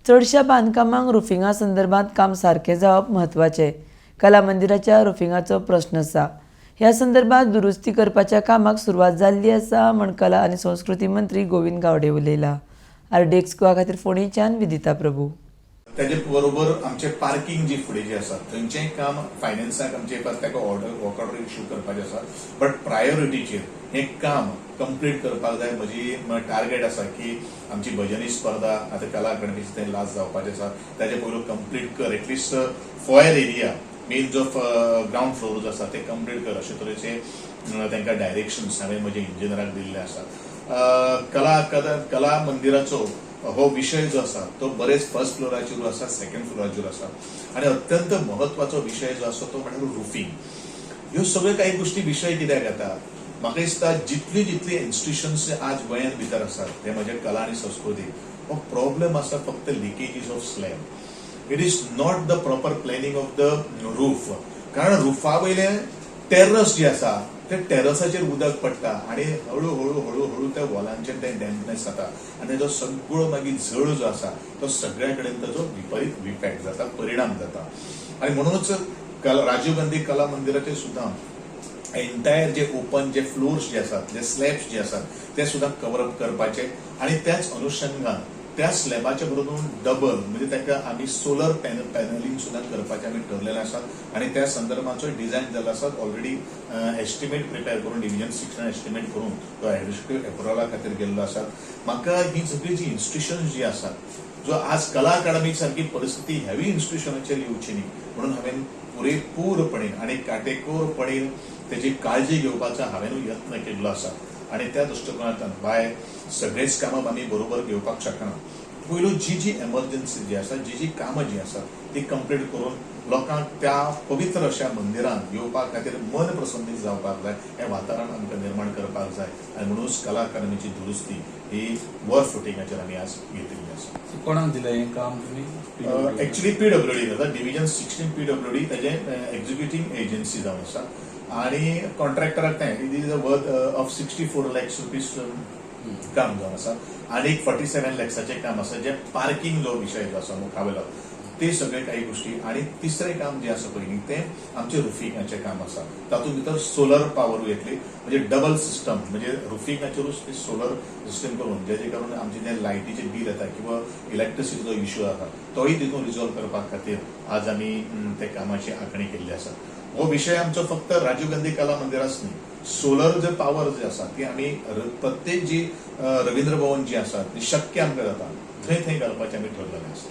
चडशा बांदकामांक रुफिंगा संदर्भात काम सारखे जावप महत्वाचे. कला मंदिराच्या रुफिंगाचो प्रश्न आसा. ह्या संदर्भात दुरुस्ती करपाच्या कामाक सुरवात जाल्ली आसा म्हण कला आनी संस्कृती मंत्री गोविंद गावडे उलयला. RDX खातीर फोंडेच्यान विदिता प्रभू. त्याचे बरोबर आमचे पार्किंग जी फुडें जी आसा थंयचें काम फायनान्साक आमचे ताका वर्क ऑर्डर इश्यू करपाचें आसा. बट प्रायोरिटीचेर हें काम कंप्लीट करपाक जाय. म्हजी टार्गेट आसा की आमची भजनी स्पर्धा आतां कला अकादमीचें तें लास्ट जावपाचें आसा. ताचे पयलू कंप्लीट कर. एटलिस्ट फॉयर एरिया मेन जो ग्राउंड फ्लोर आसा ते कंप्लीट कर अशे तरेचे तांकां डायरेक्शन्स हांवें म्हज्या इंजिनियराक दिल्ले आसा. कला मंदिराचो हो विषय जो आसा तो बरेच फर्स्ट फ्लोराचेर आसा, सेकंड फ्लोराचेर आसा. आणि अत्यंत महत्वाचो विषय जो आसा तो म्हणजे रुफिंग. ह्यो सगळ्यो काही गोष्टी विशय कित्याक येता म्हाका दिसता जितली इन्स्टिट्यूशन्स आज गोंयांत भितर आसात ते म्हणजे कला आणि संस्कृती हो प्रॉब्लेम आसा फक्त leakages of slab. It is not the proper planning of the roof. कारण रुफा वयले टेरस जे आसा ते टेरसाचेर उदक पडटा आणि हळू त्या वॉलांचेर ते डॅम्पनेस जाता आणि तेजो सगळो मागीर झळ जो आसा तो सगळ्या कडेन ताजो विपरीत इफेक्ट जाता, परिणाम जाता. आणि म्हणूनच राजीव गांधी कला मंदिराचे सुद्धा एंटायर जे ओपन जे फ्लोर्स जे आसात, जे स्लॅब्स जे आसात ते सुद्धा कवर अप करपाचे आणि त्याच अनुषंगान त्या स्लॅबाच्या बरोबर डबल म्हणजे ताका आमी सोलर पॅनलिंग सुद्धा करपाचे आमी ठरलेले आसात आणि त्या संदर्भाचो डिझायन जाल्लो आसा. ऑलरेडी एस्टिमेट प्रिपेअर करून डिव्हिजन 6 एस्टिमेट करून तो एडमिनिस्ट्रेटिव्ह एप्रुवला खातीर गेल्लो आसा. म्हाका ही सगळी जी इन्स्टिट्यूशन्स जी आसात जो आज कला अकादमी सारखी परिस्थिती ह्यावी इन्स्टिट्यूशनाचेर येवची न्ही म्हणून हांवें पुरेपूरपणे आणि काटेकोरपणे त्याची काळजी घेवपाचो हांवें यत्न केल्लो आसा. आणि त्या दृष्टिकोनांतल्यान बाय सगळेच कामां आमी बरोबर घेवपाक शकना. पयलू जी एमर्जन्सी जी आसा, जी कामां जी आसात ती कंप्लीट करून लोकांक त्या पवित्र अशा मंदिरांत येवपा खातीर मन प्रसन्नीत जावपाक जाय हें वातावरण आमकां निर्माण करपाक जाय. आणि म्हणूनच कला अकादमीची दुरुस्ती ही वर फुटिंगाचेर आमी आज घेतिल्ली आसा. कोणाक दिलें हें काम तुमी? एक्चुअली PWD जाता डिव्हिजन 16 PWD ताजे एक्झिक्युटिव्ह एजन्सी जावन आसा आणि कॉन्ट्रॅक्टराक तें it is a worth of 64 lakhs rupees काम जावन आसा. आणि 47 lakhsचें काम आसा जे पार्किंग जो विषय जो आसा मुखावेलो ते सगळे काही गोष्टी. आणि तिसरें काम जे आसा पयलीं तें आमचे रुफिंगाचें काम आसा. तातूंत भितर सोलर पावर येतली म्हणजे डबल सिस्टम म्हणजे रुफिंगाचेरूच ती सोलर सिस्टम करून जेजे करून आमचे जे लायटीचे बील येता किंवा इलेक्ट्रिसिटीचो इश्यू आसा तोय तितून रिझॉल्व करपा खातीर आज आमी ते कामाची आंखणी केल्ली आसा. हो विषय आमचो फक्त राजीव गांधी कला मंदिराच न्ही. सोलर जे पावर जे आसा ती आमी प्रत्येक जी रवींद्र भवन जी आसा ती शक्य आमकां जाता थंय घालपाचें आमी ठरलेलें आसा.